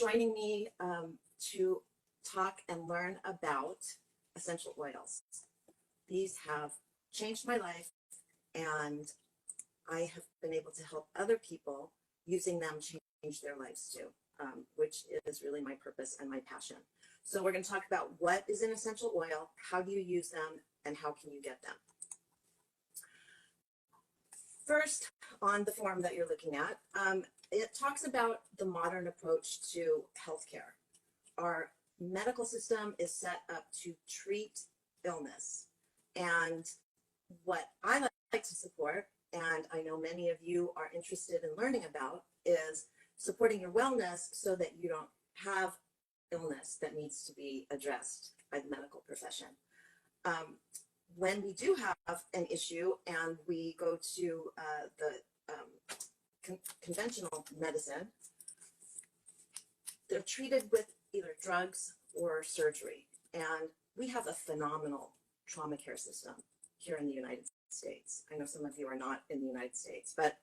joining me to talk and learn about essential oils. These have changed my life, and I have been able to help other people using them change their lives too, which is really my purpose and my passion. So we're going to talk about what is an essential oil, how do you use them, and how can you get them. First, on the form that you're looking at, it talks about the modern approach to healthcare. Our medical system is set up to treat illness. And what I like to support, and I know many of you are interested in learning about, is supporting your wellness so that you don't have illness that needs to be addressed by the medical profession. When we do have an issue and we go to the conventional medicine, they're treated with either drugs or surgery. And we have a phenomenal trauma care system here in the United States. I know some of you are not in the United States, but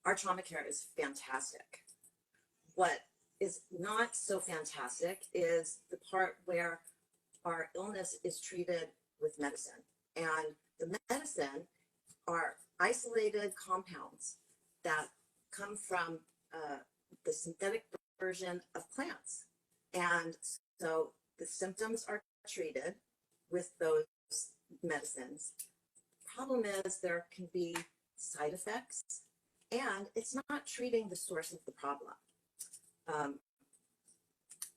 our trauma care is fantastic. What is not so fantastic is the part where our illness is treated with medicine. And the medicine are isolated compounds that come from the synthetic version of plants. And so the symptoms are treated with those medicines. The problem is there can be side effects, and it's not treating the source of the problem.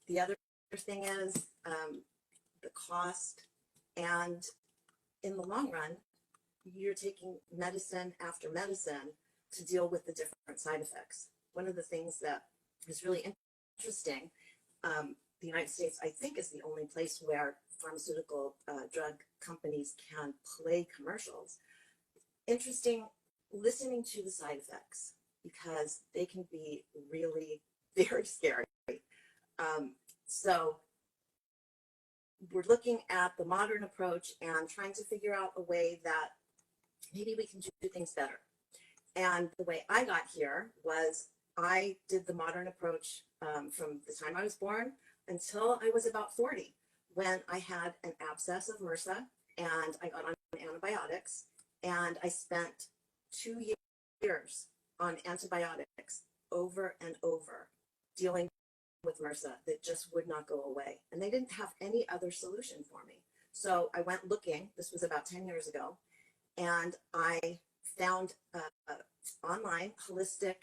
The other thing is the cost, and in the long run, you're taking medicine after medicine to deal with the different side effects. One of the things that is really interesting, the United States, I think, is the only place where pharmaceutical drug companies can play commercials. Interesting listening to the side effects, because they can be really very scary. So we're looking at the modern approach and trying to figure out a way that maybe we can do things better. And the way I got here was I did the modern approach from the time I was born until I was about 40, when I had an abscess of MRSA and I got on antibiotics, and I spent 2 years on antibiotics over and over, dealing with MRSA that just would not go away. And they didn't have any other solution for me. So I went looking, this was about 10 years ago, and I found online holistic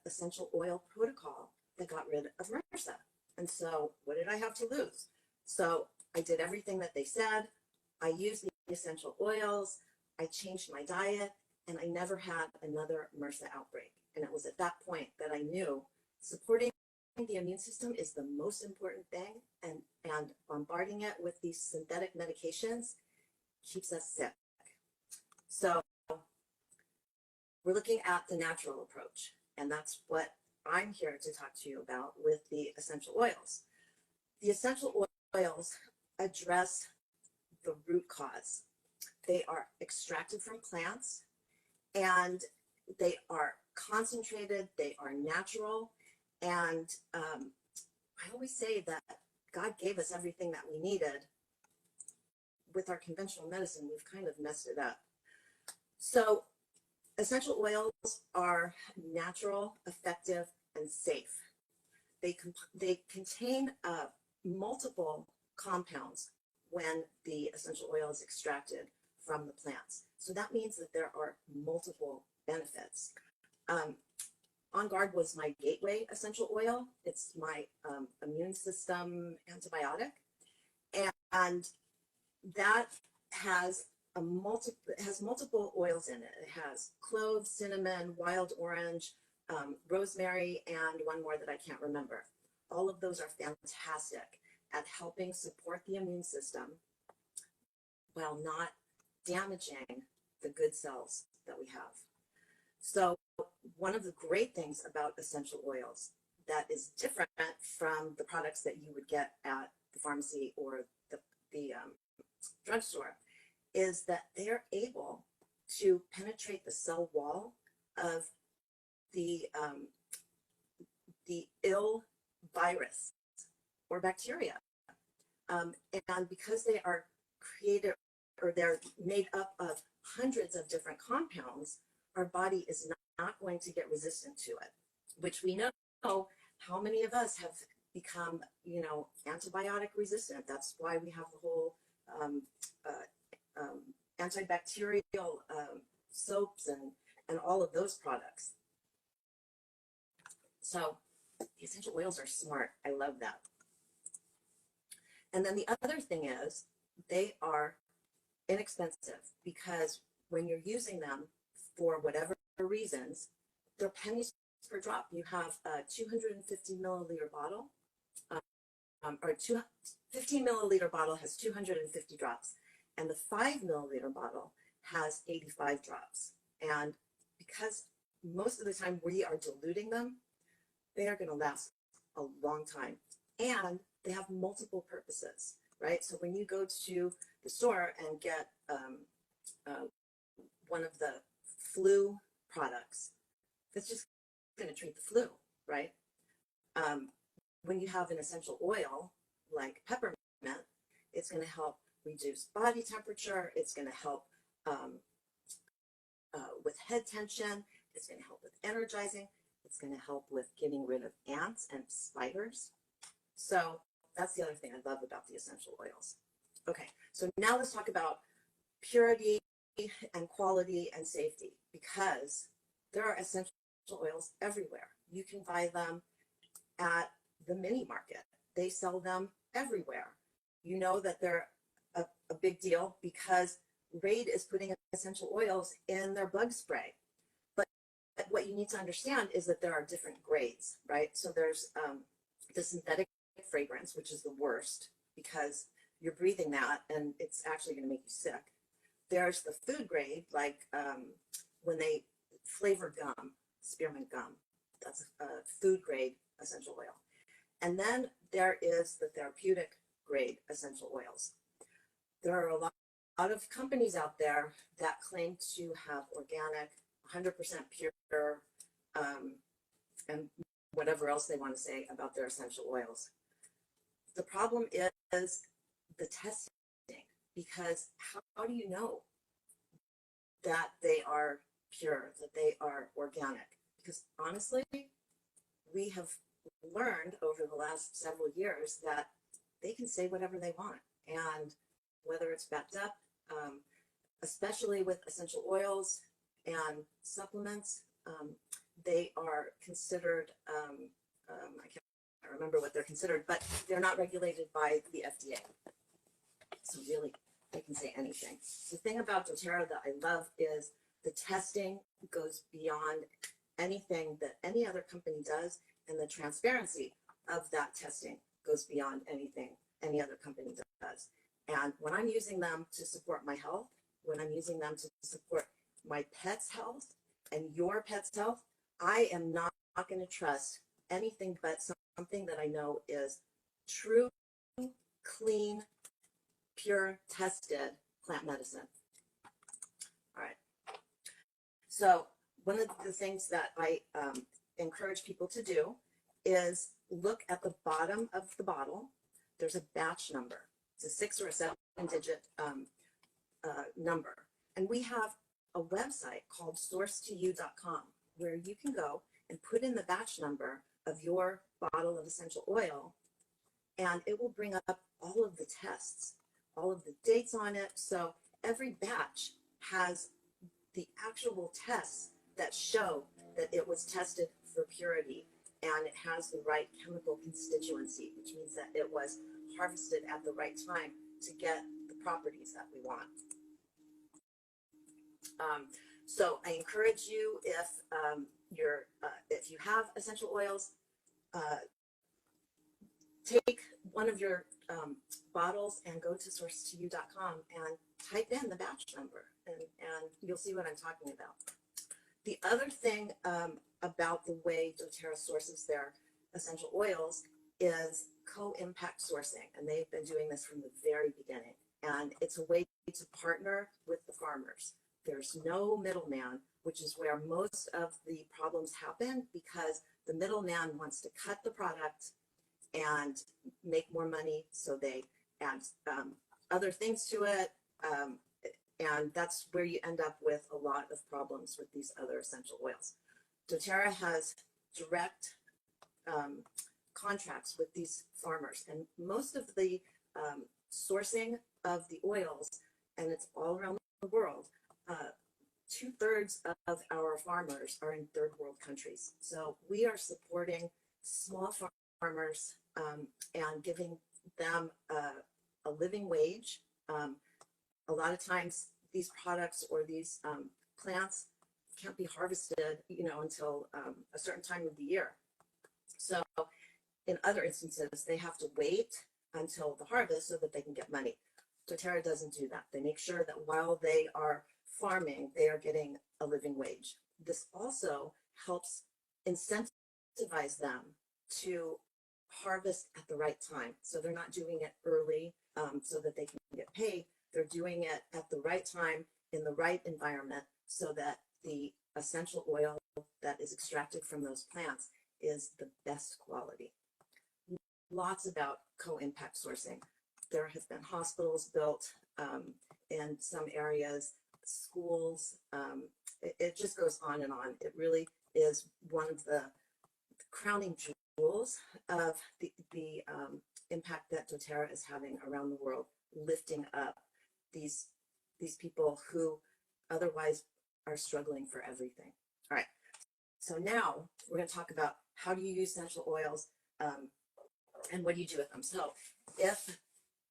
essential oil protocol that got rid of MRSA. And so what did I have to lose? So I did everything that they said. I used the essential oils. I changed my diet, and I never had another MRSA outbreak. And it was at that point that I knew supporting the immune system is the most important thing, and bombarding it with these synthetic medications keeps us sick. So we're looking at the natural approach, and that's what I'm here to talk to you about with the essential oils. The essential oils address the root cause. They are extracted from plants, and they are concentrated, they are natural, and I always say that God gave us everything that we needed. With our conventional medicine, we've kind of messed it up. So essential oils are natural, effective, and safe. They contain multiple compounds when the essential oil is extracted from the plants. So that means that there are multiple benefits. On Guard was my gateway essential oil. It's my immune system antibiotic, and that has multiple oils in it. It has clove, cinnamon, wild orange, rosemary, and one more that I can't remember. All of those are fantastic at helping support the immune system while not damaging the good cells that we have. So one of the great things about essential oils that is different from the products that you would get at the pharmacy or the drugstore is that they're able to penetrate the cell wall of the ill virus or bacteria. And because they are created or they're made up of hundreds of different compounds, our body is not going to get resistant to it, which we know how many of us have become, antibiotic resistant. That's why we have the whole antibacterial soaps and all of those products. So the essential oils are smart. I love that. And then the other thing is they are inexpensive because when you're using them for whatever reasons, they're pennies per drop. You have a 250 milliliter bottle, or 15 milliliter bottle has 250 drops, and the 5 milliliter bottle has 85 drops. And because most of the time we are diluting them, they are going to last a long time. And they have multiple purposes, right? So when you go to the store and get one of the flu products, that's just going to treat the flu, right? When you have an essential oil like peppermint, it's going to help reduce body temperature. It's going to help with head tension. It's going to help with energizing. It's going to help with getting rid of ants and spiders. So that's the other thing I love about the essential oils. Okay, so now let's talk about purity and quality and safety, because there are essential oils everywhere. You can buy them at the mini market. They sell them everywhere. You know that they're a big deal because Raid is putting essential oils in their bug spray. But what you need to understand is that there are different grades, right? So there's the synthetic fragrance, which is the worst because you're breathing that and it's actually going to make you sick. There's the food grade, like when they flavor gum, spearmint gum. That's a food grade essential oil. And then there is the therapeutic grade essential oils. There are a lot of companies out there that claim to have organic, 100% pure, and whatever else they want to say about their essential oils. The problem is the testing, because how do you know that they are pure, that they are organic? Because honestly, we have learned over the last several years that they can say whatever they want, and whether it's backed up, especially with essential oils and supplements, they are considered, I can't remember what they're considered, but they're not regulated by the FDA. So really, they can say anything. The thing about doTERRA that I love is the testing goes beyond anything that any other company does, and the transparency of that testing goes beyond anything any other company does. And when I'm using them to support my health, when I'm using them to support my pet's health and your pet's health, I am not going to trust anything but something that I know is true, clean, pure, tested plant medicine. All right. So one of the things that I encourage people to do is look at the bottom of the bottle. There's a batch number. It's a 6 or a 7-digit number. And we have a website called sourcetoyou.com where you can go and put in the batch number of your bottle of essential oil, and it will bring up all of the tests, all of the dates on it. So every batch has the actual tests that show that it was tested for purity and it has the right chemical constituency, which means that it was harvested at the right time to get the properties that we want. So I encourage you, if you have essential oils, take one of your bottles and go to sourcetoyou.com and type in the batch number, and you'll see what I'm talking about. The other thing about the way doTERRA sources their essential oils is co-impact sourcing, and they've been doing this from the very beginning. And it's a way to partner with the farmers. There's no middleman, which is where most of the problems happen, because the middleman wants to cut the product and make more money. So they add other things to it. Um, and that's where you end up with a lot of problems with these other essential oils. doTERRA has direct um, contracts with these farmers, and most of the sourcing of the oils, and it's all around the world, 2/3 of our farmers are in third world countries. So we are supporting small farmers and giving them a living wage. A lot of times these products or these plants can't be harvested, until a certain time of the year. So in other instances, they have to wait until the harvest so that they can get money. doTERRA doesn't do that. They make sure that while they are farming, they are getting a living wage. This also helps incentivize them to harvest at the right time. So they're not doing it early so that they can get paid. They're doing it at the right time in the right environment so that the essential oil that is extracted from those plants is the best quality. Lots about co-impact sourcing. There have been hospitals built in some areas, schools. It just goes on and on. It really is one of the crowning jewels of the impact that doTERRA is having around the world, lifting up these people who otherwise are struggling for everything. All right. So now we're going to talk about how do you use essential oils and what do you do with them. So if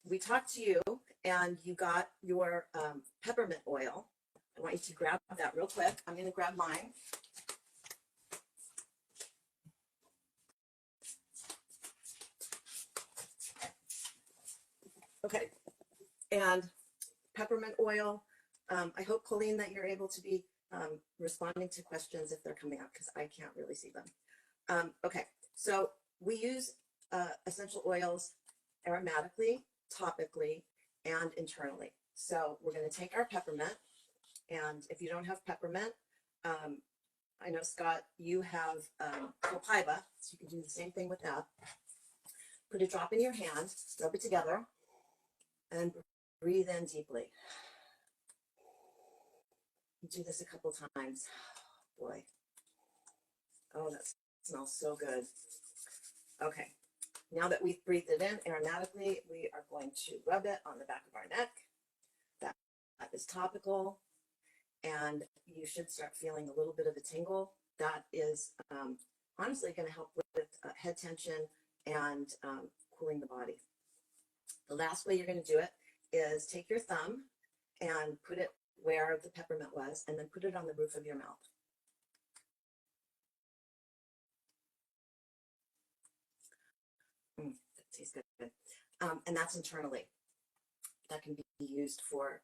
we talked to you and you got your peppermint oil, I want you to grab that real quick. I'm going to grab mine. Okay. And peppermint oil, I hope, Colleen, that you're able to be responding to questions if they're coming up because I can't really see them. Okay, so we use essential oils aromatically, topically, and internally. So we're going to take our peppermint, and if you don't have peppermint, I know, Scott, you have copaiba, so you can do the same thing with that. Put a drop in your hand, rub it together, and breathe in deeply. Do this a couple times. Boy. Oh, that smells so good. Okay. Now that we've breathed it in aromatically, we are going to rub it on the back of our neck. That is topical. And you should start feeling a little bit of a tingle. That is honestly going to help with head tension and cooling the body. The last way you're going to do it is take your thumb and put it where the peppermint was, and then put it on the roof of your mouth. That tastes good. And that's internally. That can be used for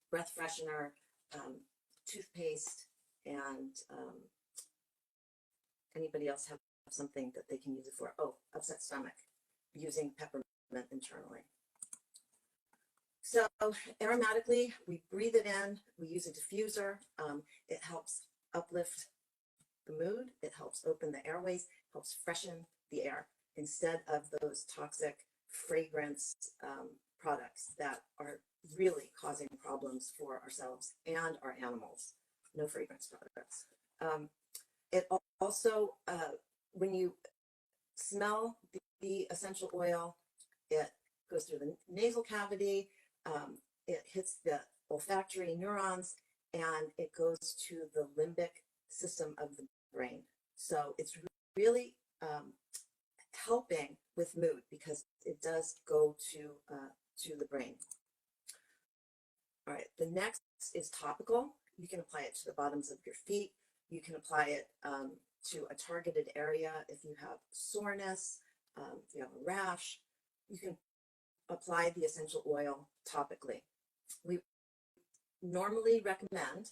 breath freshener, toothpaste, and anybody else have something that they can use it for? Oh, upset stomach, using peppermint internally. So aromatically, we breathe it in, we use a diffuser. It helps uplift the mood, it helps open the airways, helps freshen the air instead of those toxic fragrance products that are really causing problems for ourselves and our animals. No fragrance products. It also, when you smell the essential oil, it goes through the nasal cavity, it hits the olfactory neurons, and it goes to the limbic system of the brain. So it's really helping with mood because it does go to the brain. All right, the next is topical. You can apply it to the bottoms of your feet. You can apply it to a targeted area if you have soreness, if you have a rash. You can apply the essential oil topically. We normally recommend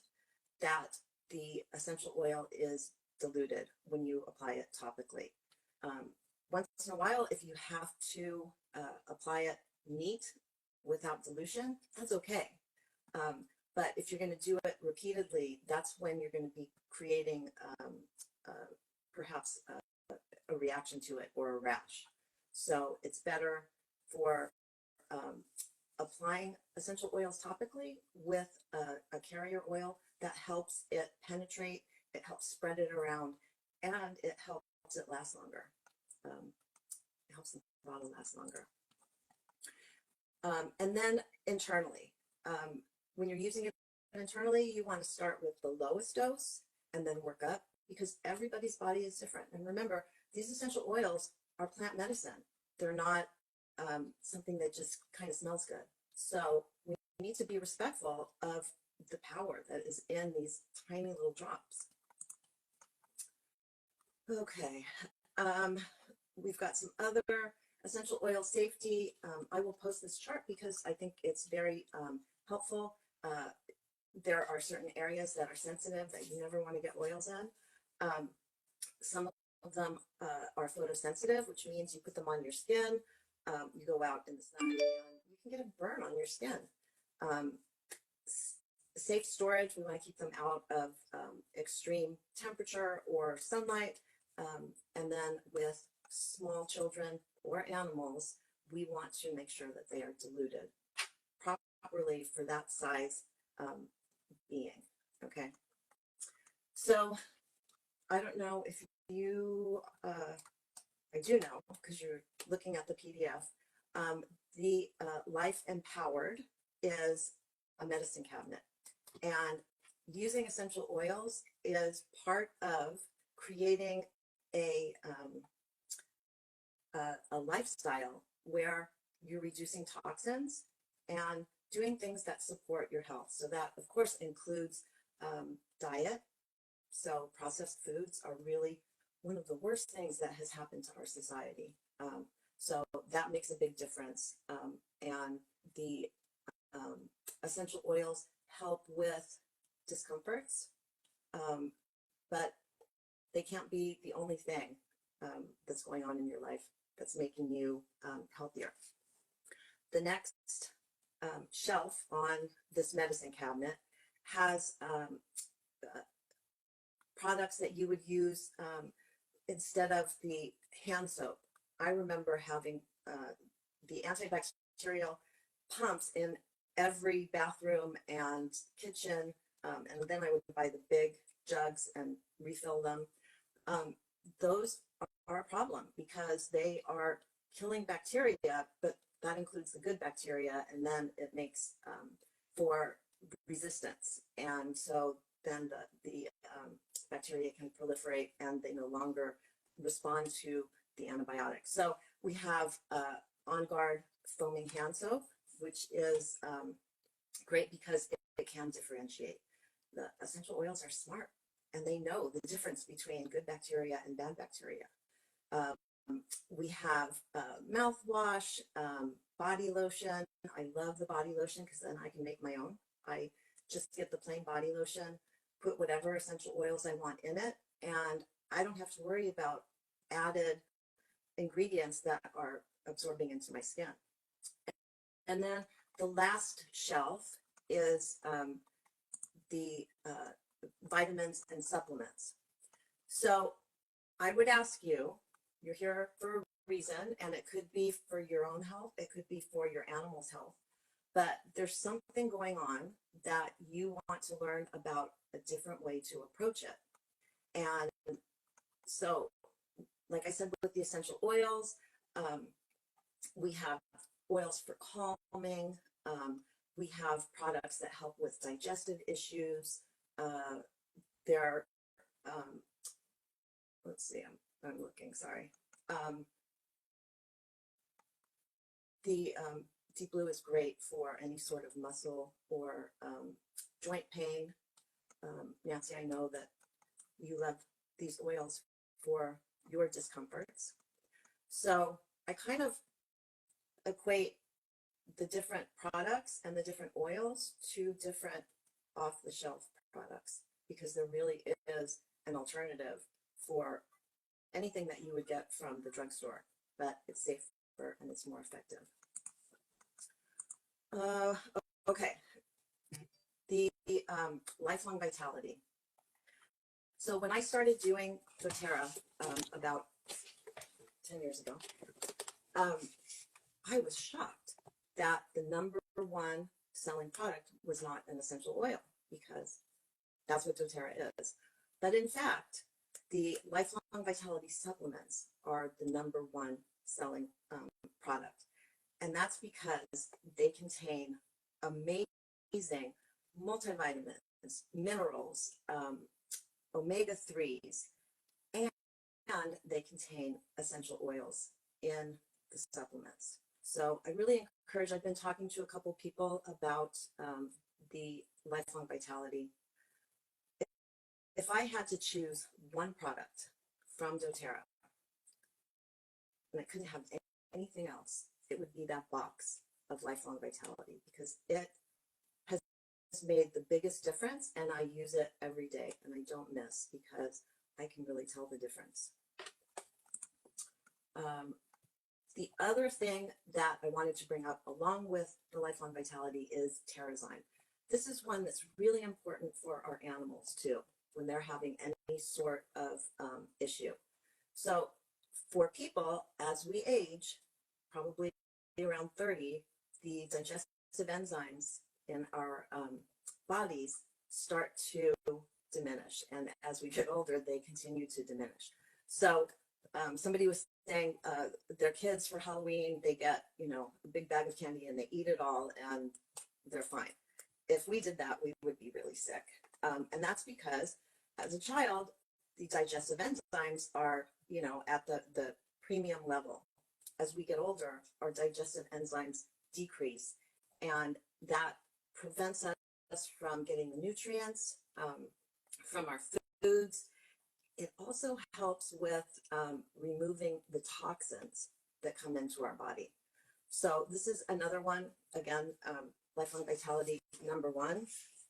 that the essential oil is diluted when you apply it topically. Once in a while, if you have to apply it neat without dilution, that's okay. But if you're going to do it repeatedly, that's when you're going to be creating perhaps a reaction to it or a rash. So it's better for applying essential oils topically with a carrier oil that helps it penetrate, it helps spread it around, and it helps it last longer. It helps the bottle last longer. And then internally, when you're using it internally, you want to start with the lowest dose and then work up, because everybody's body is different. And remember, these essential oils are plant medicine. They're not something that just kind of smells good. So we need to be respectful of the power that is in these tiny little drops. Okay, we've got some other essential oil safety. I will post this chart because I think it's very helpful. There are certain areas that are sensitive that you never want to get oils in. Some of them are photosensitive, which means you put them on your skin, you go out in the sun, and you can get a burn on your skin. Safe storage, we want to keep them out of extreme temperature or sunlight. And then with small children or animals, we want to make sure that they are diluted properly for that size being. Okay. So I don't know if you, I do know because you're looking at the PDF, the Life Empowered is a medicine cabinet, and using essential oils is part of creating a lifestyle where you're reducing toxins and doing things that support your health. So that, of course, includes diet. So processed foods are really one of the worst things that has happened to our society. So that makes a big difference. And the essential oils help with discomforts, but they can't be the only thing that's going on in your life that's making you healthier. The next shelf on this medicine cabinet has products that you would use instead of the hand soap. I remember having the antibacterial pumps in every bathroom and kitchen, and then I would buy the big jugs and refill them. Those are a problem because they are killing bacteria, but that includes the good bacteria, and then it makes for resistance. And so then the bacteria can proliferate and they no longer respond to the antibiotics. So we have On Guard foaming hand soap, which is great because it can differentiate. The essential oils are smart and they know the difference between good bacteria and bad bacteria. We have mouthwash, body lotion. I love the body lotion because then I can make my own. I just get the plain body lotion, put whatever essential oils I want in it, and I don't have to worry about added ingredients that are absorbing into my skin. And then the last shelf is the vitamins and supplements. So I would ask you, you're here for a reason, and it could be for your own health, it could be for your animal's health, but there's something going on that you want to learn about a different way to approach it. And so, like I said, with the essential oils, we have oils for calming, we have products that help with digestive issues. There are, let's see, I'm looking, sorry. The Deep Blue is great for any sort of muscle or joint pain. Nancy, I know that you love these oils for your discomforts. So I kind of equate the different products and the different oils to different off-the-shelf products, because there really is an alternative for anything that you would get from the drugstore, but it's safer and it's more effective. Okay, the lifelong vitality. So when I started doing doTERRA about 10 years ago, um, I was shocked that the number one selling product was not an essential oil, because that's what doTERRA is. But in fact, the Lifelong Vitality supplements are the number one selling product. And that's because they contain amazing multivitamins, minerals, omega-3s, and they contain essential oils in the supplements. So I really encourage, I've been talking to a couple people about the Lifelong Vitality. If I had to choose one product from doTERRA, and I couldn't have anything else, it would be that box of Lifelong Vitality, because it has made the biggest difference, and I use it every day and I don't miss, because I can really tell the difference. The other thing that I wanted to bring up along with the Lifelong Vitality is Terrazyme. This is one that's really important for our animals too, when they're having any sort of issue. So for people, as we age, probably around 30, the digestive enzymes in our bodies start to diminish. And as we get older, they continue to diminish. So somebody was saying their kids for Halloween, they get, a big bag of candy and they eat it all and they're fine. If we did that, we would be really sick. And that's because as a child, the digestive enzymes are, at the premium level. As we get older, our digestive enzymes decrease, and that prevents us from getting the nutrients from our foods. It also helps with removing the toxins that come into our body. So this is another one, again, Lifelong Vitality number 1,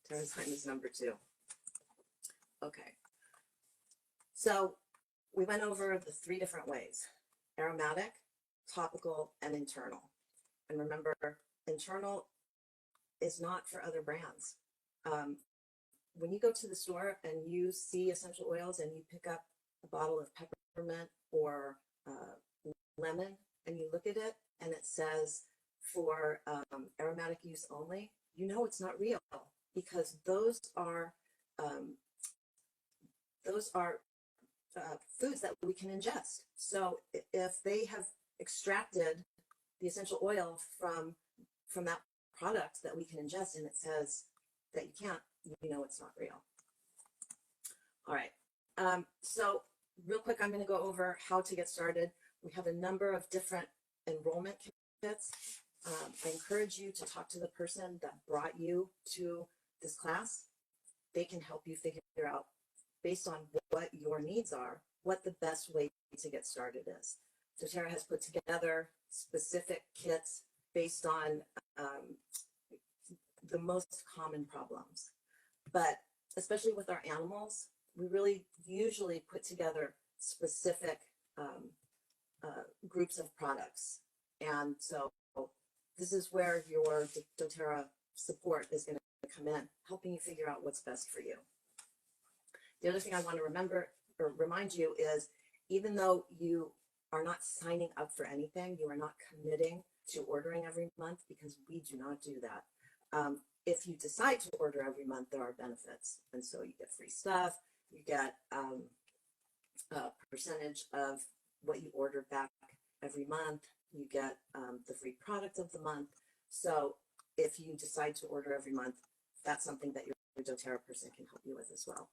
Terrazyme is number 2. Okay, so we went over the 3 different ways: aromatic, topical, and internal. And remember, internal is not for other brands. When you go to the store and you see essential oils and you pick up a bottle of peppermint or lemon and you look at it and it says for aromatic use only, it's not real, because those are foods that we can ingest. So if they have extracted the essential oil from that product that we can ingest and it says that you can't, it's not real. All right. So real quick, I'm going to go over how to get started. We have a number of different enrollment kits. I encourage you to talk to the person that brought you to this class. They can help you figure out, based on what your needs are, what the best way to get started is. doTERRA has put together specific kits based on the most common problems. But especially with our animals, we really usually put together specific groups of products. And so this is where your doTERRA support is going to come in, helping you figure out what's best for you. The other thing I want to remind you is, even though you are not signing up for anything, you are not committing to ordering every month, because we do not do that. If you decide to order every month, there are benefits. And so you get free stuff, you get a percentage of what you order back every month, you get the free product of the month. So if you decide to order every month, that's something that your doTERRA person can help you with as well.